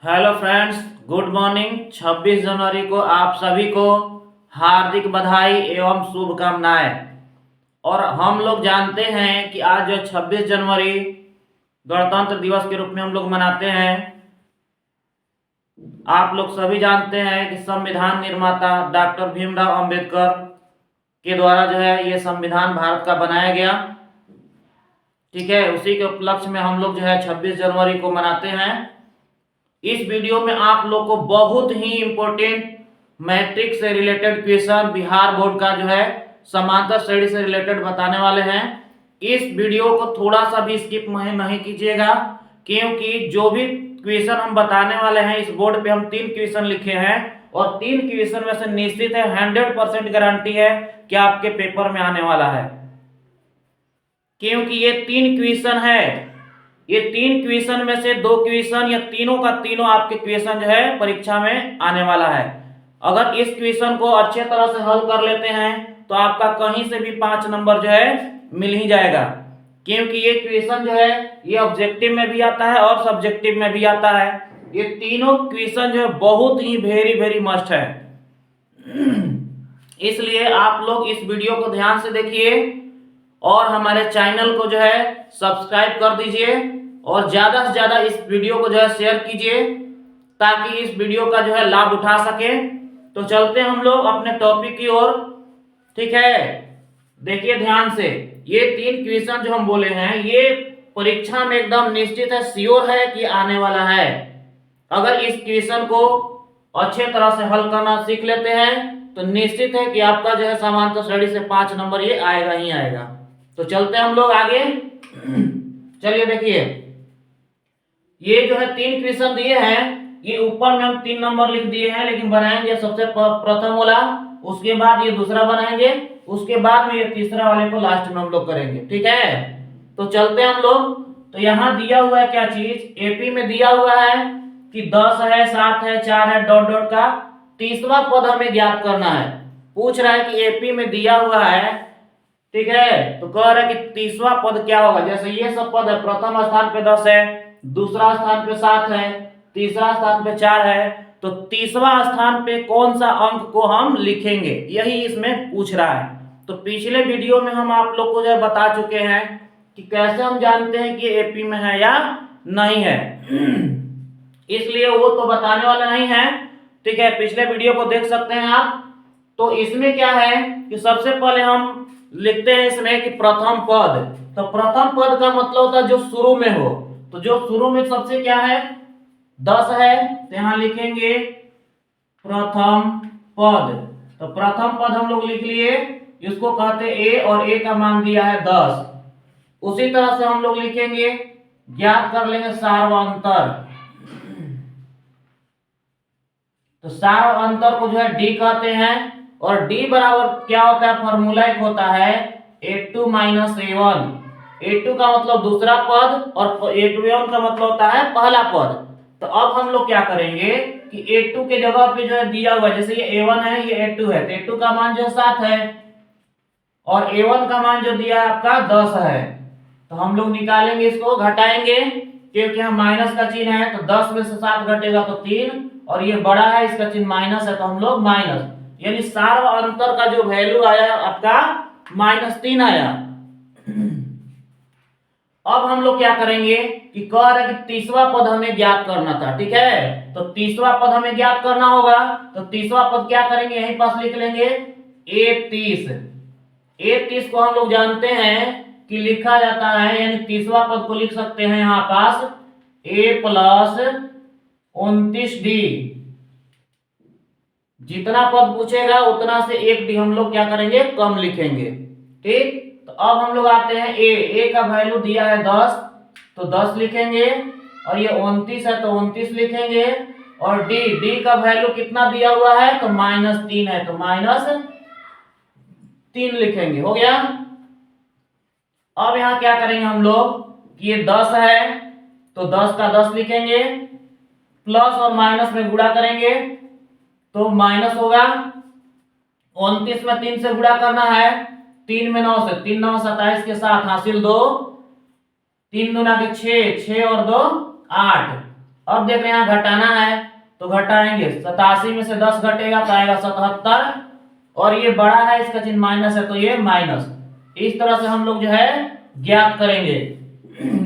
Hello friends, good morning. 26 जनवरी को आप सभी को हार्दिक बधाई एवं शुभकामनाएं। और हम लोग जानते हैं कि आज जो 26 जनवरी गणतंत्र दिवस के रूप में हम लोग मनाते हैं। आप लोग सभी जानते हैं कि संविधान निर्माता डॉक्टर भीमराव अंबेडकर के द्वारा जो है ये संविधान भारत का बनाया गया। ठीक है, उसी के उपलक्ष्य में हम लोग जो है 26 जनवरी को मनाते हैं। इस वीडियो में आप लोग को बहुत ही इंपॉर्टेंट मैट्रिक से रिलेटेड क्वेश्चन, बिहार बोर्ड का जो है समांतर श्रेणी से रिलेटेड बताने वाले हैं। इस वीडियो को थोड़ा सा भी स्किप नहीं कीजिएगा, क्योंकि जो भी क्वेश्चन हम बताने वाले हैं, इस बोर्ड पे हम 3 क्वेश्चन लिखे हैं और 3 क्वेश्चन में से निश्चित है 100% गारंटी है कि आपके पेपर में आने वाला है। क्योंकि ये 3 क्वेश्चन है, ये 3 क्वेश्चन में से 2 क्वेश्चन या तीनों का तीनों आपके क्वेश्चन जो है परीक्षा में आने वाला है। अगर इस क्वेश्चन को अच्छे तरह से हल कर लेते हैं तो आपका कहीं से भी 5 नंबर जो है मिल ही जाएगा। क्योंकि ये क्वेश्चन जो है ये ऑब्जेक्टिव में भी आता है और सब्जेक्टिव में भी आता है। ये तीनों क्वेश्चन जो है बहुत ही वेरी वेरी मस्ट है। इसलिए आप लोग इस वीडियो को ध्यान से देखिए और हमारे चैनल को जो है सब्सक्राइब कर दीजिए और ज्यादा से ज्यादा इस वीडियो को जो है शेयर कीजिए ताकि इस वीडियो का जो है लाभ उठा सके। तो चलते हैं हम लोग अपने टॉपिक की ओर। ठीक है, देखिए ध्यान से, ये 3 क्वेश्चन जो हम बोले हैं ये परीक्षा में एकदम निश्चित है, श्योर है कि आने वाला है। अगर इस क्वेश्चन को अच्छे तरह से हल करना सीख लेते हैं तो निश्चित है कि आपका जो है समांतर श्रेणी से 5 नंबर ये आएगा ही आएगा। तो चलते हैं हम लोग आगे। चलिए देखिए, ये जो है 3 क्वेश्चन दिए हैं, ये ऊपर में हम 3 नंबर लिख दिए हैं, लेकिन बनाएंगे सबसे प्रथम वाला, उसके बाद ये दूसरा बनाएंगे, उसके बाद में ये तीसरा वाले को लास्ट में हम लोग करेंगे। ठीक है, तो चलते हैं हम लोग। तो यहाँ दिया हुआ है क्या चीज, एपी में दिया हुआ है कि 10 है, 7 है, 4 है, डॉट डॉट का तीसरा पद हमें ज्ञात करना है। पूछ रहा है कि एपी में दिया हुआ है, ठीक है, तो कह रहा है कि तीसरा पद क्या होगा। जैसे ये सब पद है, प्रथम स्थान पे 10 है, दूसरा स्थान पे 7 है, तीसरा स्थान पे 4 है, तो तीसरा स्थान पे कौन सा अंक को हम लिखेंगे, यही इसमें पूछ रहा है। तो पिछले वीडियो में हम आप लोग को जो बता चुके हैं कि कैसे हम जानते हैं कि एपी में है या नहीं है, इसलिए वो तो बताने वाला नहीं है। ठीक है, पिछले वीडियो को देख सकते हैं आप। तो इसमें क्या है कि सबसे पहले हम लिखते हैं इसमें कि प्रथम पद। तो प्रथम पद का मतलब होता है जो शुरू में हो, तो जो शुरू में सबसे क्या है 10 है, तो यहां लिखेंगे प्रथम पद। तो प्रथम पद हम लोग लिख लिए, इसको कहते ए और ए का मान दिया है 10। उसी तरह से हम लोग लिखेंगे, ज्ञात कर लेंगे सार्वंतर। तो सार्वंतर को जो है डी कहते हैं, और डी बराबर क्या होता है, फॉर्मूला एक होता है a2 माइनस a1। a2 का मतलब दूसरा पद और a1 का मतलब होता है पहला पद। तो अब हम लोग क्या करेंगे कि a2 के जगह पे जो है दिया हुआ, जैसे ये a1 है, ये a2 है, तो a2 का मान जो है 7 है और a1 का मान जो दिया है आपका 10 है। तो हम लोग निकालेंगे, इसको घटाएंगे, क्योंकि यहाँ माइनस का चिन्ह है, तो 10 में से 7 घटेगा तो 3, और ये बड़ा है, इसका चिन्ह माइनस है, तो हम लोग माइनस, यानी सार्वंतर का जो वैल्यू आया आपका -3 आया। अब हम लोग क्या करेंगे कि कह रहे कि तीसरा पद हमें ज्ञात करना था। ठीक है, तो तीसरा पद हमें ज्ञात करना होगा, तो तीसरा पद क्या करेंगे, यहीं पास लिख लेंगे a30। a30 को हम लोग जानते हैं कि लिखा जाता है, यानी तीसरा पद को लिख सकते हैं यहाँ पास a प्लस 29d। जितना पद पूछेगा उतना से 1 डी हम लोग क्या करेंगे, कम लिखेंगे। ठीक, तो अब हम लोग आते हैं ए का वैल्यू दिया है 10, तो 10 लिखेंगे, और ये 29 है तो 29 लिखेंगे, और डी का वैल्यू कितना दिया हुआ है, तो -3 है, तो -3 लिखेंगे। हो गया। अब यहाँ क्या करेंगे हम लोग कि ये 10 है तो 10 का 10 लिखेंगे, प्लस और माइनस में गुणा करेंगे तो माइनस होगा, 29 में 3 से गुणा करना है, 3 में 9 से, 3 9 27 के साथ हासिल 2, 3 दूना के 6, 6 और 2 8, अब देख रहे हैं यहाँ घटाना है तो घटाएंगे, 87 में से 10 घटेगा तो आएगा 77, और ये बड़ा है इसका चिन्ह माइनस है तो ये माइनस। इस तरह से हम लोग जो है ज्ञात करेंगे।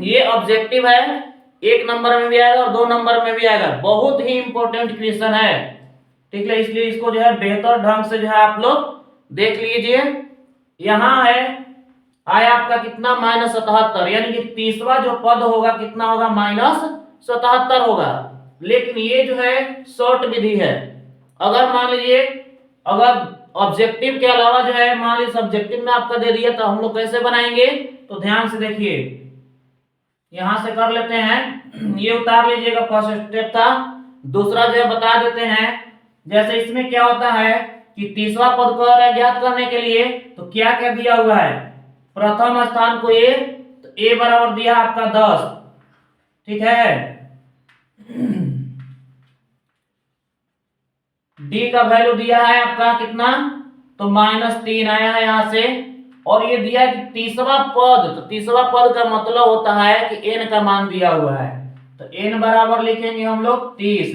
ये ऑब्जेक्टिव है, 1 नंबर में भी आएगा और 2 नंबर में भी आएगा, बहुत ही इंपॉर्टेंट क्वेश्चन है, ठीक है। इसलिए इसको जो है बेहतर ढंग से जो है आप लोग देख लीजिए। यहाँ है आया आपका कितना -77, यानी कि तीसरा जो पद होगा कितना होगा -77 होगा। लेकिन ये जो है शॉर्ट विधि है। अगर मान लीजिए अगर ऑब्जेक्टिव के अलावा जो है मान लीजिए सब्जेक्टिव में आपका दे दिया तो हम लोग कैसे बनाएंगे, तो ध्यान से देखिए, यहां से कर लेते हैं, ये उतार लीजिएगा, फर्स्ट स्टेप था। दूसरा जो है बता देते हैं, जैसे इसमें क्या होता है कि तीसरा पद को ज्ञात करने के लिए तो क्या क्या दिया हुआ है, प्रथम स्थान को a, तो a बराबर दिया आपका 10, ठीक है। d का वैल्यू दिया है आपका कितना, तो -3 आया है यहां से। और ये दिया कि तीसरा पद, तो तीसरा पद का मतलब होता है कि n का मान दिया हुआ है, तो n बराबर लिखेंगे हम लोग 30।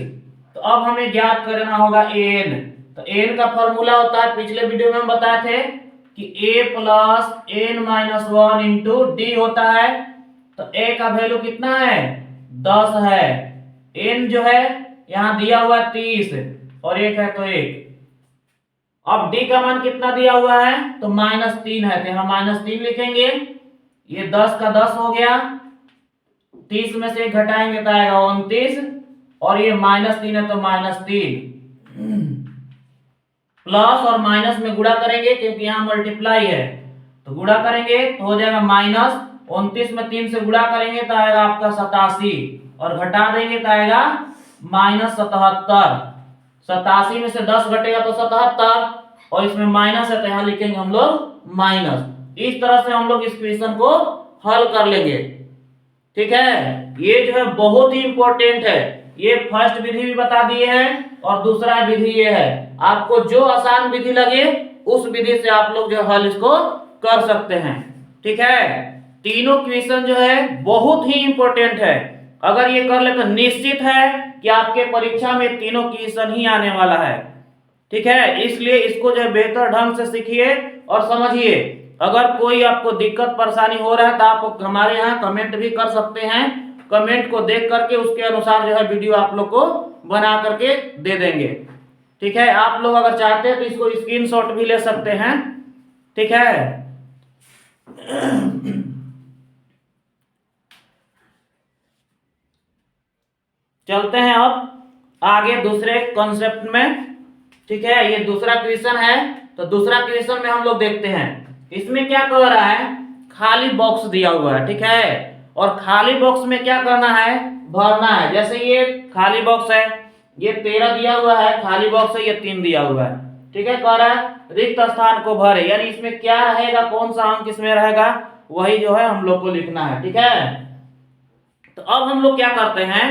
तो अब हमें ज्ञात करना होगा n, तो n का फॉर्मूला होता है, पिछले वीडियो में हम बताए थे कि a plus n-1 into D होता है। तो a का वैल्यू कितना है, 10 है, n जो है यहाँ दिया हुआ 30 और 1 है तो 1। अब d का मान कितना दिया हुआ है, तो -3 है, तो यहाँ -3 लिखेंगे। ये 10 का 10 हो गया, 30 में से 1 घटाएंगे तो आएगा 29, और ये -3 है तो -3, प्लस और माइनस में गुणा करेंगे क्योंकि यहाँ मल्टीप्लाई है, तो गुणा करेंगे तो हो जाएगा -29 में 3 से गुणा करेंगे तो आएगा आपका 87, और घटा देंगे तो आएगा -77। 87 में से 10 घटेगा तो 77, और इसमें माइनस है तो यहाँ लिखेंगे हम लोग माइनस। इस तरह से हम लोग इस क्वेश्चन को हल कर लेंगे, ठीक है। ये जो है बहुत ही इंपॉर्टेंट है, ये फर्स्ट विधि भी बता दिए हैं और दूसरा विधि ये है। आपको जो आसान विधि लगे उस विधि से आप लोग जो हल इसको कर सकते हैं, ठीक है। तीनों क्वेश्चन जो है बहुत ही इंपॉर्टेंट है, अगर ये कर ले तो निश्चित है कि आपके परीक्षा में तीनों क्वेश्चन ही आने वाला है, ठीक है। इसलिए इसको जो है बेहतर ढंग से सीखिए और समझिए। अगर कोई आपको दिक्कत परेशानी हो रहा है तो आप हमारे यहाँ कमेंट भी कर सकते हैं, कमेंट को देख करके उसके अनुसार जो है वीडियो आप लोग को बना करके दे देंगे, ठीक है। आप लोग अगर चाहते हैं तो इसको स्क्रीनशॉट भी ले सकते हैं, ठीक है। चलते हैं अब आगे दूसरे कॉन्सेप्ट में, ठीक है। ये दूसरा क्वेश्चन है, तो दूसरा क्वेश्चन में हम लोग देखते हैं इसमें क्या कर रहा है, खाली बॉक्स दिया हुआ है, ठीक है। और खाली बॉक्स में क्या करना है, भरना है। जैसे ये खाली बॉक्स है, ये 13 दिया हुआ है, खाली बॉक्स है, ये 3 दिया हुआ है, ठीक है। कह रहा है रिक्त स्थान को भरे, यानी इसमें क्या रहेगा, कौन सा अंक इसमें रहेगा, वही जो है हम लोग को लिखना है, ठीक है। तो अब हम लोग क्या करते हैं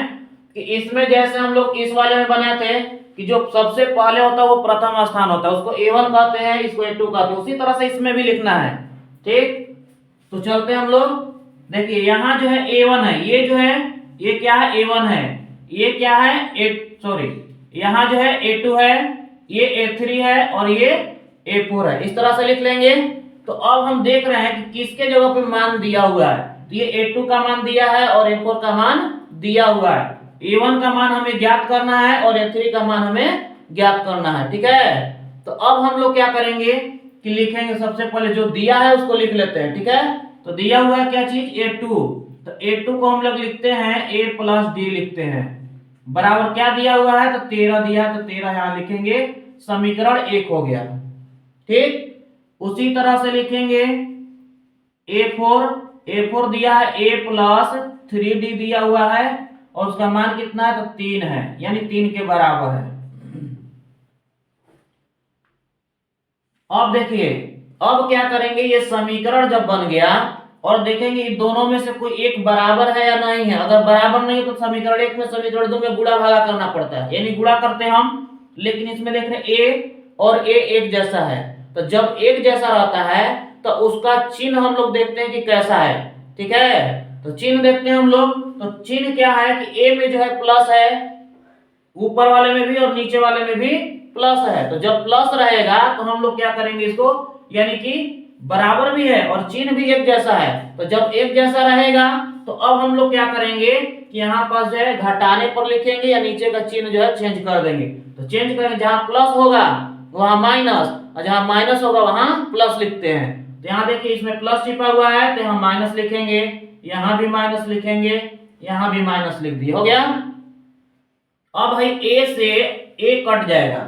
कि इसमें जैसे हम लोग इस वाले में बनाए थे कि जो सबसे पहले होता है वो प्रथम स्थान होता है, उसको A1 कहते हैं, इसको A2 कहते हैं, उसी तरह से इसमें भी लिखना है, ठीक। तो चलते हैं हम लोग, देखिए यहाँ जो है A1 है, ये जो है ये क्या है, A1 है, ये क्या है यहाँ जो है A2 है, ये A3 है और ये A4 है, इस तरह से लिख लेंगे। तो अब हम देख रहे हैं कि किसके जगह पे मान दिया हुआ है, तो ये A2 का मान दिया है और A4 का मान दिया हुआ है। A1 का मान हमें ज्ञात करना है और A3 का मान हमें ज्ञात करना है, ठीक है। तो अब हम लोग क्या करेंगे कि लिखेंगे, सबसे पहले जो दिया है उसको लिख लेते हैं, ठीक है। तो दिया हुआ है क्या चीज, A2, तो A2 को हम लोग लिखते हैं A प्लस D लिखते हैं, बराबर क्या दिया हुआ है, तो 13 दिया है, तो 13 यहाँ लिखेंगे, समीकरण 1 हो गया, ठीक। उसी तरह से लिखेंगे A4 दिया है A प्लस 3D दिया हुआ है और उसका मान कितना है, तो 3 है, यानी 3 के बराबर है। अब देखिए अब क्या करेंगे, ये समीकरण जब बन गया और देखेंगे इन दोनों में से कोई एक बराबर है या नहीं है। अगर बराबर नहीं है तो समीकरण 1 में समीकरण 2 में गुणा भागा करना पड़ता है, यानी गुणा करते हैं हम। लेकिन इसमें देख रहे हैं A और A एक जैसा है, तो जब एक जैसा रहता है तो उसका चिन्ह हम लोग देखते हैं कि कैसा है, ठीक है। तो चिन्ह देखते हैं हम लोग। तो चिन्ह क्या है कि ए में जो है प्लस है, ऊपर वाले में भी और नीचे वाले में भी प्लस है। तो जब प्लस रहेगा तो हम लोग क्या करेंगे इसको, यानी कि बराबर भी है और चिन्ह भी एक जैसा है। तो जब एक जैसा रहेगा तो अब हम लोग क्या करेंगे कि यहाँ पास जो है घटाने पर लिखेंगे या नीचे का चिन्ह जो है चेंज कर देंगे। तो चेंज करेंगे, जहां प्लस होगा वहां माइनस और जहां माइनस होगा वहां प्लस लिखते हैं। तो यहाँ देखिए इसमें प्लस छिपा हुआ है तो यहाँ माइनस लिखेंगे, यहाँ भी माइनस लिखेंगे, यहाँ भी माइनस लिख दिए, हो गया। अब भाई ए से ए कट जाएगा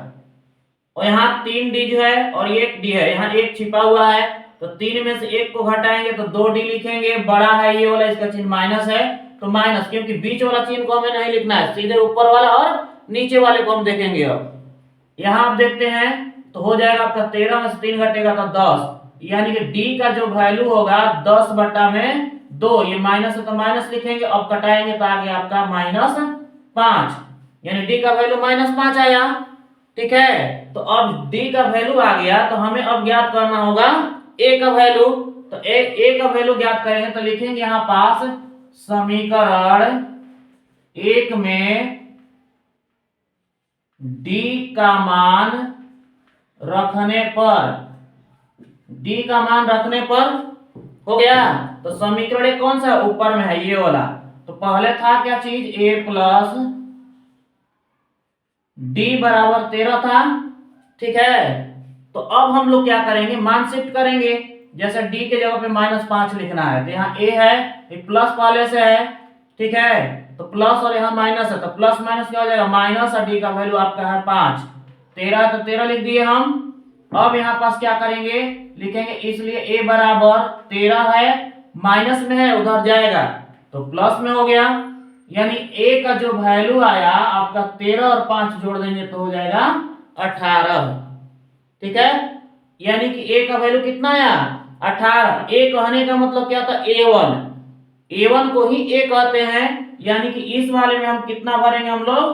और यहाँ 3d जो है और 1d है, यहाँ एक छिपा हुआ है तो 3 में से 1 को घटाएंगे तो 2d लिखेंगे। बड़ा है ये वाला, इसका चिन्ह माइनस है तो माइनस, क्योंकि बीच वाला चिन्ह को हमें नहीं लिखना है, सीधे ऊपर वाला और नीचे वाले को हम देखेंगे। अब यहाँ आप देखते हैं तो हो जाएगा आपका 13 में से 3 घटेगा तो 10, यानी कि d का जो वैल्यू होगा 10 बटा में 2, ये माइनस है तो माइनस लिखेंगे। अब कटाएंगे तो आगे आपका -5, यानी d का वैल्यू -5 आया, ठीक है। तो अब d का वैल्यू आ गया तो हमें अब ज्ञात करना होगा a का वैल्यू। तो a का वैल्यू ज्ञात करेंगे तो लिखेंगे यहाँ पास समीकरण 1 में d का मान रखने पर, d का मान रखने पर, हो गया। तो समीकरण 1 कौन सा ऊपर में है, ये वाला। तो पहले था क्या चीज, a प्लस d बराबर 13 था, ठीक है। तो अब हम लोग क्या करेंगे, मान शिफ्ट करेंगे। जैसे d के जगह पे -5 लिखना है तो यहाँ a है, ये प्लस पहले से है, ठीक है। तो प्लस और यहाँ माइनस है तो प्लस माइनस क्या हो जाएगा, माइनस, और d का वैल्यू आपका है 5, 13 तो 13 लिख दिए हम। अब यहाँ पास क्या करेंगे, लिखेंगे, इसलिए a बराबर 13 है, माइनस में है उधर जाएगा तो प्लस में हो गया, यानी a का जो वैल्यू आया आपका 13 और 5 जोड़ देंगे तो हो जाएगा 18, ठीक है। यानी कि a का वैल्यू कितना आया, 18। a कहने का मतलब क्या था, a1 को ही a कहते हैं, यानी कि इस वाले में हम कितना भरेंगे, हम लोग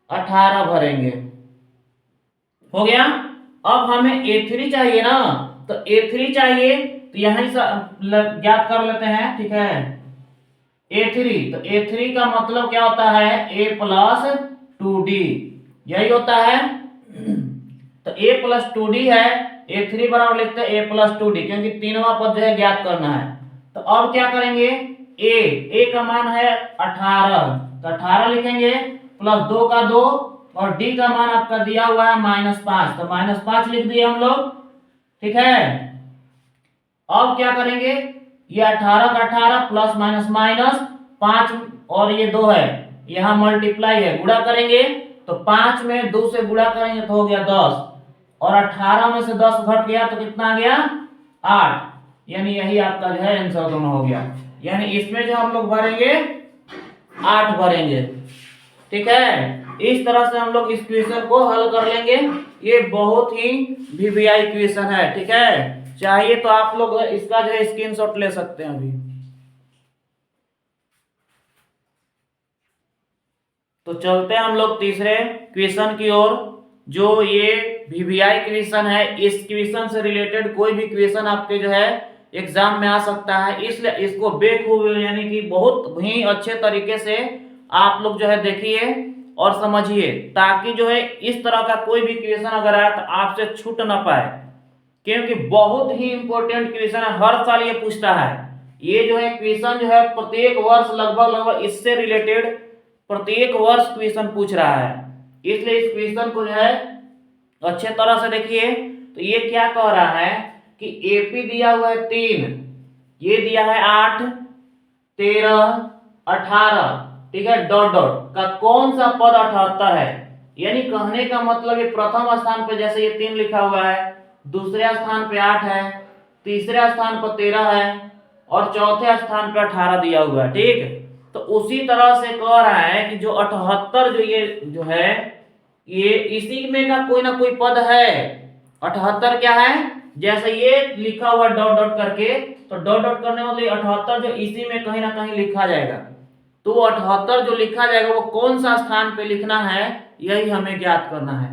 18 भरेंगे, हो गया। अब हमें a3 चाहिए ना, तो a3 चाहिए तो यहीं ज्ञात कर लेते हैं, ठीक है। a3, तो a3 का मतलब क्या होता है, a प्लस 2d, यही होता है। तो a प्लस 2d है, a3 बराबर लिखते हैं a प्लस 2d, क्योंकि तीनवा पद जो है ज्ञात करना है। तो अब क्या करेंगे, a का मान है 18 तो 18 लिखेंगे, प्लस 2 का 2 और d का मान आपका दिया हुआ है -5 तो -5 लिख दिए हम लोग, ठीक है। अब क्या करेंगे, ये 18 का 18 प्लस माइनस माइनस 5 और ये 2 है, यहाँ मल्टीप्लाई है, गुणा करेंगे तो 5 में 2 से गुणा करेंगे तो हो गया 10 और 18 में से 10 घट गया तो कितना आ गया 8, यानी यही आपका जो है आंसर दोनों हो गया। यानी इसमें जो हम लोग भरेंगे 8 भरेंगे, ठीक है। इस तरह से हम लोग इस क्वेश्चन को हल कर लेंगे। ये बहुत ही वीवीआई क्वेश्चन है, ठीक है। चाहिए तो आप लोग इसका जो है स्क्रीनशॉट ले सकते हैं अभी। तो चलते हैं हम लोग तीसरे क्वेश्चन की ओर, जो ये वीवीआई क्वेश्चन है। इस क्वेश्चन से रिलेटेड कोई भी क्वेश्चन आपके जो है एग्जाम में आ सकता है, इसलिए इसको बेखूबी यानी कि बहुत ही अच्छे तरीके से आप लोग जो है देखिए और समझिए, ताकि जो है इस तरह का कोई भी क्वेश्चन अगर आए तो आपसे छूट ना पाए, क्योंकि बहुत ही इंपॉर्टेंट क्वेश्चन है, हर साल ये पूछता है। ये जो है क्वेश्चन जो है प्रत्येक वर्ष लगभग इससे रिलेटेड प्रत्येक वर्ष क्वेश्चन पूछ रहा है, इसलिए इस क्वेश्चन को जो है अच्छे तरह से देखिए। तो ये क्या कह रहा है कि एपी दिया हुआ है 3, ये दिया है 8, 13, 18, ठीक है, डॉट डॉट का कौन सा पद 78 है। यानी कहने का मतलब ये प्रथम स्थान पे जैसे ये 3 लिखा हुआ है, दूसरे स्थान पे 8 है, तीसरे स्थान पर 13 है और चौथे स्थान पे 18 दिया हुआ है, ठीक। तो उसी तरह से कह रहा है कि जो 78 जो ये जो है ये इसी में का कोई ना कोई पद है। 78 क्या है, जैसे ये लिखा हुआ डॉट डॉट करके, तो डॉट डॉट करने मतलब 78 जो इसी में कहीं ना कहीं लिखा जाएगा। तो 78 जो लिखा जाएगा वो कौन सा स्थान पे लिखना है, यही हमें ज्ञात करना है।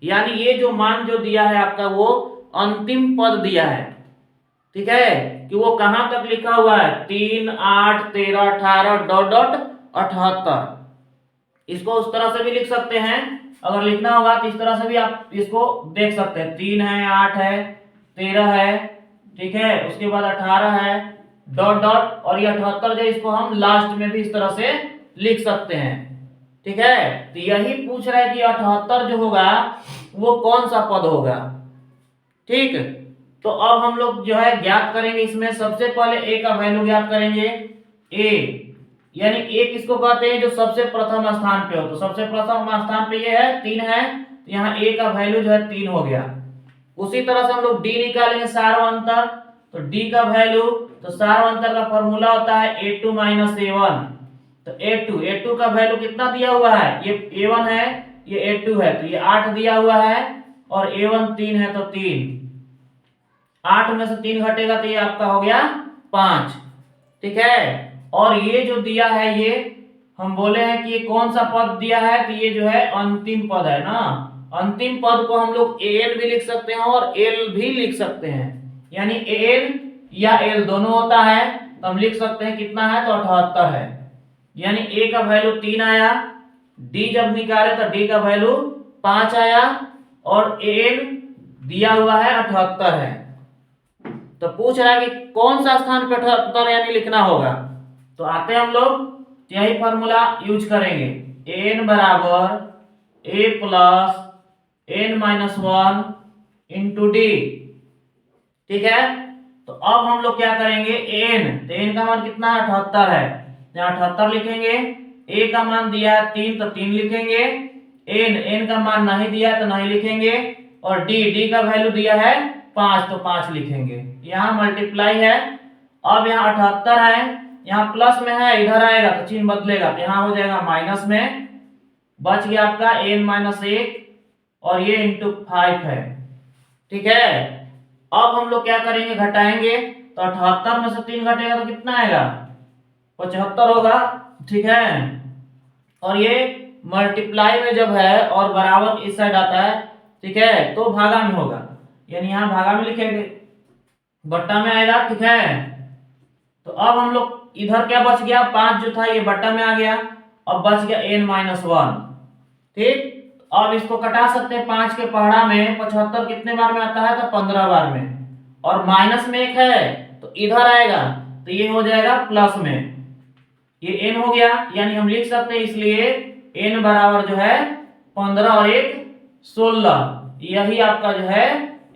यानी ये जो मान जो दिया है आपका वो अंतिम पद दिया है, ठीक है, कि वो कहां तक लिखा हुआ है 3, 8, 13, 18 डॉट डॉट 78। इसको उस तरह से भी लिख सकते हैं, अगर लिखना होगा तो इस तरह से भी आप इसको देख सकते हैं। 3 है, 8 है, 13 है, ठीक है, उसके बाद 18 है डॉट डॉट, और ये 78 जो इसको हम लास्ट में भी इस तरह से लिख सकते हैं। ठीक है, तो यही पूछ रहा है कि 78 जो होगा वो कौन सा पद होगा। ठीक, तो अब हम लोग जो है ज्ञात करेंगे, इसमें सबसे पहले ए का वैल्यू ज्ञात करेंगे। ए यानी ए किसको कहते हैं, जो सबसे प्रथम स्थान पे हो। तो सबसे प्रथम स्थान पे ये है 3 है, तो यहाँ ए का वैल्यू जो है 3 हो गया। उसी तरह से हम लोग डी निकालेंगे सार्वंतर। तो डी का वैल्यू, तो सार्वंतर का फॉर्मूला होता है a2 माइनस a1। तो a2 का वैल्यू कितना दिया हुआ है, ये a1 है, ये a2 है, तो ये 8 दिया हुआ है, और a1 3 है, तो 3, 8 में से 3 घटेगा तो ये आपका हो गया 5। ठीक है, और ये जो दिया है, ये हम बोले हैं कि ये कौन सा पद दिया है, तो ये जो है अंतिम पद है ना। अंतिम पद को हम लोग an भी लिख सकते हैं और l भी लिख सकते हैं, यानी an या l दोनों होता है, तो हम लिख सकते हैं कितना है, तो 78 है। यानी a का वैल्यू 3 आया, d जब निकाले तो d का वैल्यू 5 आया, और an दिया हुआ है 78 है। तो पूछ रहा है कि कौन सा स्थान पे 78 यानी लिखना होगा। तो आते हैं हम लोग, यही फॉर्मूला यूज करेंगे, n बराबर a plus n minus 1 into D. ठीक है, तो अब हम लोग क्या करेंगे, n, तो n का मान कितना है, 78 है, यहाँ 78 लिखेंगे। a का मान दिया है 3, तो 3 लिखेंगे। n का मान नहीं दिया है तो नहीं लिखेंगे, और d का वैल्यू दिया है 5, तो 5 लिखेंगे। यहाँ मल्टीप्लाई है, अब यहाँ 78 है, यहाँ प्लस में है, इधर आएगा तो चिन्ह बदलेगा, तो यहाँ हो जाएगा माइनस में, बच गया आपका n माइनस 1, और ये इंटू 5 है। ठीक है, अब हम लोग क्या करेंगे, घटाएंगे, तो 78 में से 3 घटेगा तो कितना आएगा, 75 होगा। ठीक है, और ये मल्टीप्लाई में जब है और बराबर इस साइड आता है, ठीक है, तो भागा में होगा, यानी यहाँ भागा में लिखेंगे, बट्टा में आएगा। ठीक है, तो अब हम लोग इधर क्या बच गया, 5 जो था ये बट्टा में आ गया, अब बच गया n माइनस 1। ठीक, अब इसको कटा सकते हैं, 5 के पहाड़ा में 75 कितने बार में आता है, तो 15 बार में, और माइनस में 1 है तो इधर आएगा, तो ये हो जाएगा प्लस में, ये n हो गया, यानी हम लिख सकते हैं, इसलिए n बराबर जो है 15 और 1 16, यही आपका जो है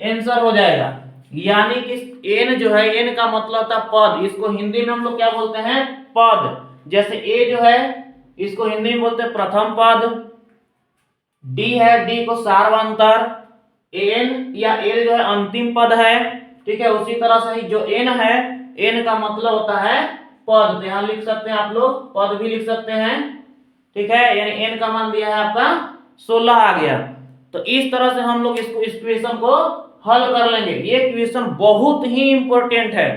आंसर हो जाएगा। यानी कि n जो है, n का मतलब था पद, इसको हिंदी में हम लोग क्या बोलते हैं, पद। जैसे a जो है इसको हिंदी में बोलते हैं प्रथम पद, d है, d को सार्वंतर, n या l जो है अंतिम पद है। ठीक है, उसी तरह से ही जो n है, n का मतलब होता है पद, तो यहाँ लिख सकते हैं आप लोग, पद भी लिख सकते हैं। ठीक है, यानी n का मान दिया है आपका 16 आ गया। तो इस तरह से हम लोग इसको, इस क्वेश्चन को हल कर लेंगे। ये क्वेश्चन बहुत ही इंपॉर्टेंट है।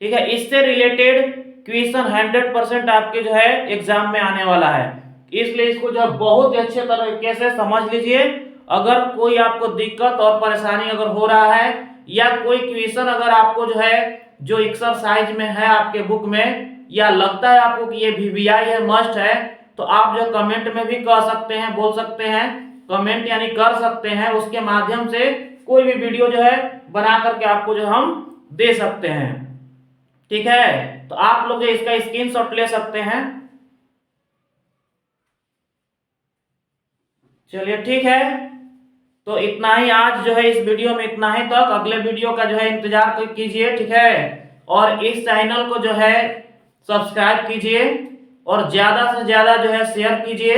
ठीक है, इससे रिलेटेड क्वेश्चन 100% आपके जो है एग्जाम में आने वाला है, इसलिए इसको जो है बहुत ही अच्छे तरीके से समझ लीजिए। अगर कोई आपको दिक्कत और परेशानी अगर हो रहा है, या कोई क्वेश्चन अगर आपको जो है, जो एक्सरसाइज में है आपके बुक में, या लगता है आपको कि ये VBI है, मस्ट है, तो आप जो कमेंट में भी कह सकते हैं, बोल सकते हैं, कमेंट यानी कर सकते हैं, उसके माध्यम से कोई भी वीडियो जो है बना करके आपको जो हम दे सकते हैं। ठीक है, तो आप लोग जो इसका स्क्रीनशॉट ले सकते हैं। चलिए ठीक है, तो इतना ही आज जो है इस वीडियो में, इतना ही तक। अगले वीडियो का जो है इंतजार कीजिए। ठीक है, और इस चैनल को जो है सब्सक्राइब कीजिए, और ज्यादा से ज्यादा जो है शेयर कीजिए,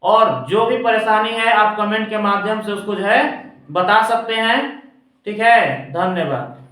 और जो भी परेशानी है आप कमेंट के माध्यम से उसको जो है बता सकते हैं। ठीक है, धन्यवाद।